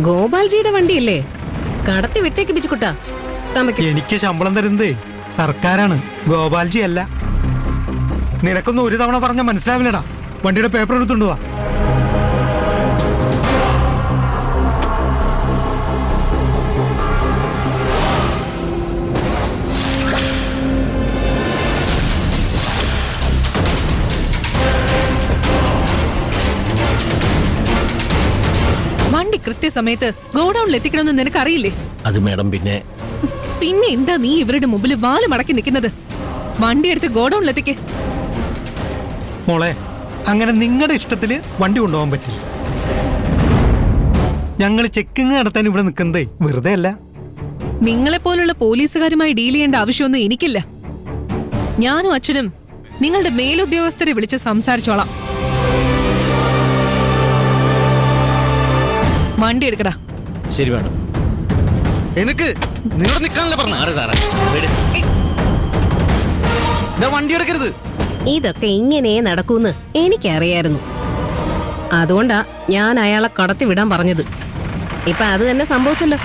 ഗോപാൽജിയുടെ വണ്ടിയല്ലേ, കടത്തി വിട്ടേക്ക് ബിച്ചുക്കുട്ടാ. എനിക്ക് ശമ്പളം തരുന്നത് സർക്കാരാണ്, ഗോപാൽജി അല്ല. നിനക്കൊന്നും ഒരു തവണ പറഞ്ഞാൽ മനസ്സിലാവില്ലടാ. വണ്ടിയുടെ പേപ്പർ എടുത്തുകൊണ്ട് വാ. വണ്ടി കൃത്യസമയത്ത് ഗോഡൌണിൽ എത്തിക്കണമെന്ന് നിനക്കറിയില്ലേ? അത് മേഡം പിന്നെ എന്താ നീ ഇവരുടെ മുമ്പിൽ വാല് മടക്കി നിൽക്കുന്നത്? വണ്ടി എടുത്ത് ഗോഡൌണിൽ എത്തിക്കേ. മോളെ, അങ്ങനെ നിങ്ങളുടെ ഇഷ്ടത്തില് വണ്ടി കൊണ്ടുപോകാൻ പറ്റില്ല. ഞങ്ങൾ ചെക്കിങ് നടത്താൻ ഇവിടെ നിൽക്കുന്നതേ വെറുതെ അല്ല. നിങ്ങളെപ്പോലുള്ള പോലീസുകാരുമായി ഡീൽ ചെയ്യേണ്ട ആവശ്യമൊന്നും എനിക്കില്ല. ഞാനും അച്ഛനും നിങ്ങളുടെ മേലുദ്യോഗസ്ഥരെ വിളിച്ച് സംസാരിച്ചോളാം. വണ്ടി എടുക്കടാ. ശരി മേഡം. എനിക്ക് നിങ്ങൾ നിൽക്കാനല്ലേ പറഞ്ഞു? വണ്ടി എടുക്കരുത്. ഇതൊക്കെ ഇങ്ങനെ നടക്കൂന്ന് എനിക്കറിയായിരുന്നു. അതുകൊണ്ടാ ഞാൻ അയാളെ കടത്തി വിടാൻ പറഞ്ഞത്. ഇപ്പൊ അത് തന്നെ സംഭവിച്ചല്ലോ.